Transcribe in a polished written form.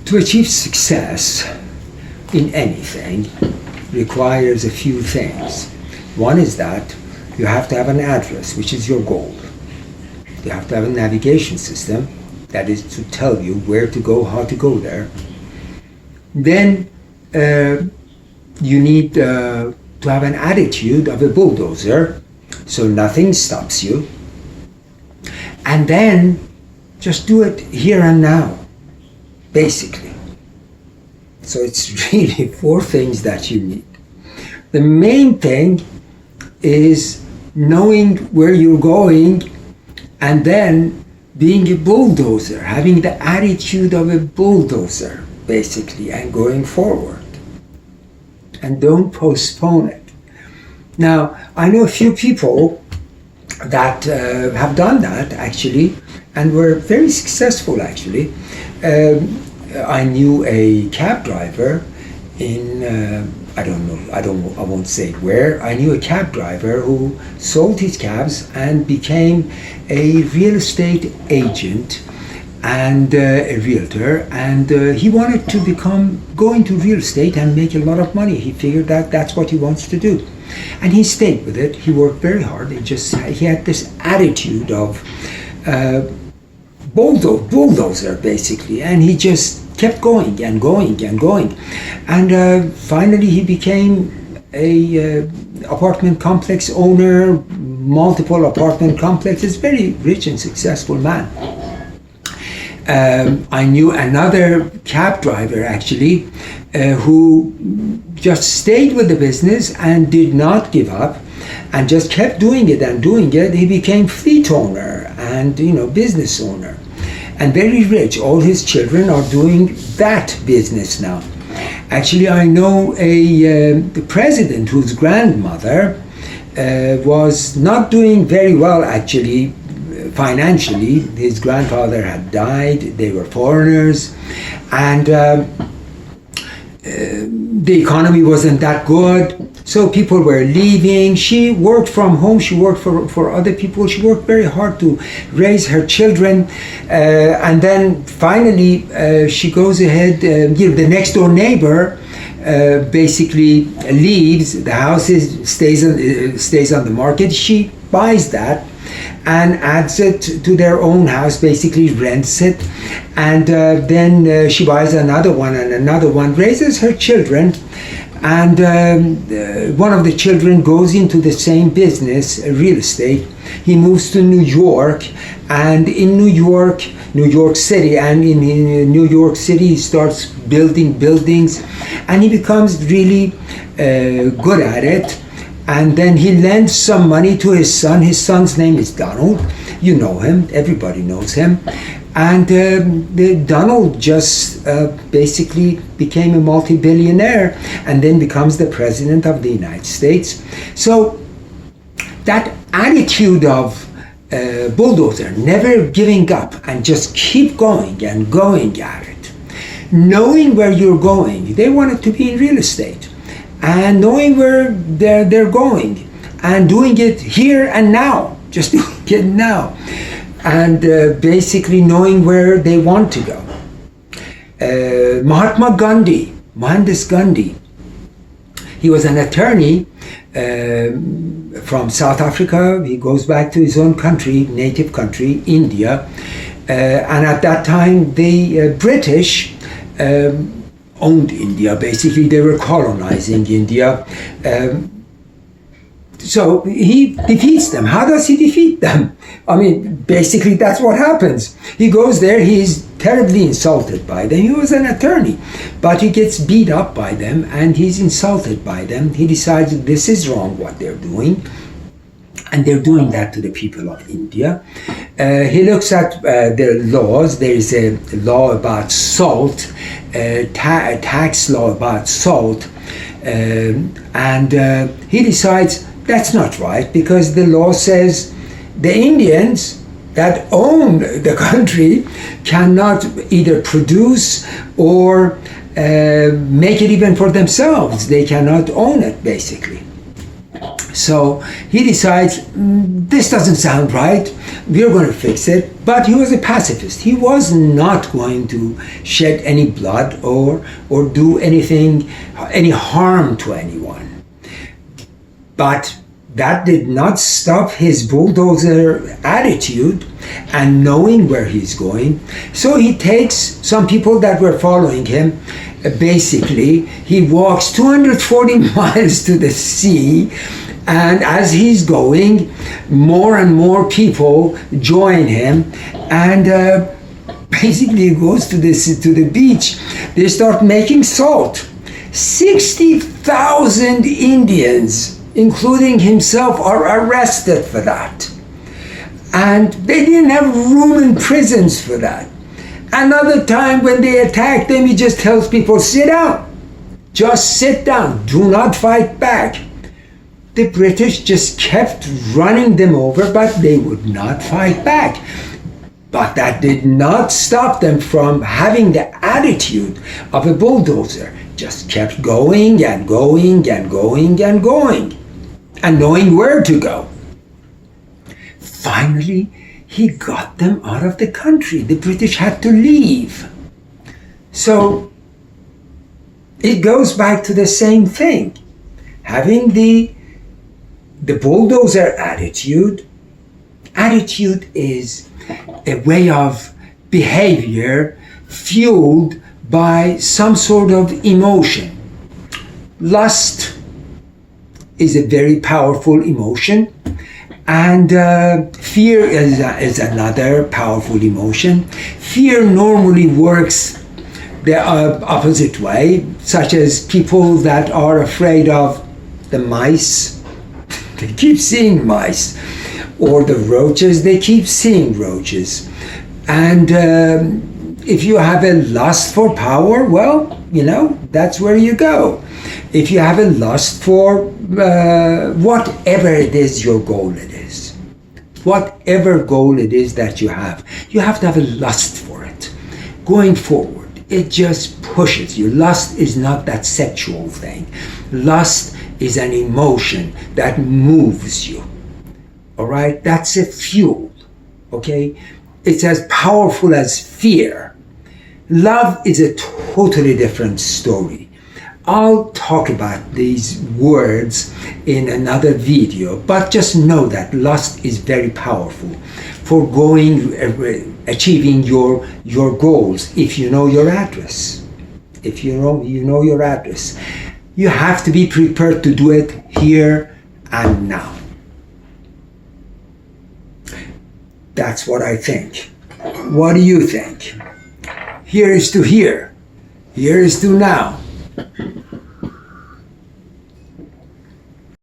To achieve success in anything requires a few things. One is that you have to have an address, which is your goal. You have to have a navigation system, that is to tell you where to go, how to go there. Then you need to have an attitude of a bulldozer, so nothing stops you. And then just do it here and now, basically. So it's really 4 things that you need. The main thing is knowing where you're going and then being a bulldozer, having the attitude of a bulldozer, basically, and going forward. And don't postpone it. Now, I know a few people that have done that, actually, and were very successful, actually. I knew a cab driver in, I won't say where. I knew a cab driver who sold his cabs and became a real estate agent and a realtor, and he wanted to go into real estate and make a lot of money. He figured that that's what he wants to do, and he stayed with it. He worked very hard. He had this attitude of bulldozer, basically, and he just kept going and going and going, and finally he became a apartment complex owner, multiple apartment complexes, very rich and successful man. I knew another cab driver, actually, who just stayed with the business and did not give up and just kept doing it and doing it. He became fleet owner and business owner and very rich. All his children are doing that business now. Actually, I know the president whose grandmother was not doing very well, actually, financially. His grandfather had died, they were foreigners, and the economy wasn't that good, so people were leaving. She worked from home, she worked for other people, she worked very hard to raise her children, and then finally she goes ahead, the next door neighbor basically leaves, the house stays on the market. She buys that and adds it to their own house, basically rents it, and then she buys another one and another one, raises her children, and one of the children goes into the same business, real estate. He moves to New York, and in New York City, and in New York City he starts building buildings, and he becomes really good at it. And then he lends some money to his son. His son's name is Donald. You know him. Everybody knows him. And Donald just basically became a multi-billionaire and then becomes the president of the United States. So that attitude of bulldozer, never giving up and just keep going and going at it. Knowing where you're going. They wanted to be in real estate. And knowing where they're going and doing it here and now, just doing it now, and basically knowing where they want to go. Mohandas Gandhi, he was an attorney from South Africa. He goes back to his own country, native country, India, and at that time the British owned India. Basically, they were colonizing India. So he defeats them. How does he defeat them? I mean, basically, that's what happens. He goes there, he's terribly insulted by them. He was an attorney, but he gets beat up by them, and he's insulted by them. He decides this is wrong what they're doing, and they're doing that to the people of India. He looks at the laws. There is a law about salt, a tax law about salt, and he decides that's not right, because the law says the Indians that own the country cannot either produce or make it even for themselves. They cannot own it, basically. So he decides, this doesn't sound right, we're going to fix it. But he was a pacifist. He was not going to shed any blood or do anything, any harm to anyone. But that did not stop his bulldozer attitude and knowing where he's going. So he takes some people that were following him. Basically, he walks 240 miles to the sea, and as he's going, more and more people join him, and basically he goes to the beach. They start making salt. 60,000 Indians, including himself, are arrested for that. And they didn't have room in prisons for that. Another time when they attack them, he just tells people, sit down. Just sit down. Do not fight back. The British just kept running them over, but they would not fight back. But that did not stop them from having the attitude of a bulldozer. Just kept going and going and going and going, and knowing where to go. Finally, he got them out of the country. The British had to leave. So it goes back to the same thing. Having the bulldozer attitude is a way of behavior fueled by some sort of emotion. Lust is a very powerful emotion, and fear is another powerful emotion. Fear normally works the opposite way, such as people that are afraid of the mice, they keep seeing mice, or the roaches, they keep seeing roaches. And if you have a lust for power, well, that's where you go. If you have a lust for whatever it is your goal it is, whatever goal it is that you have to have a lust for it. Going forward, it just pushes you. Lust is not that sexual thing. Lust is an emotion that moves you. All right? That's a fuel. Okay? It's as powerful as fear. Love is a totally different story. I'll talk about these words in another video, but just know that lust is very powerful for achieving your goals if you know your address. If you know your address. You have to be prepared to do it here and now. That's what I think. What do you think? Here is to here. Here is to now.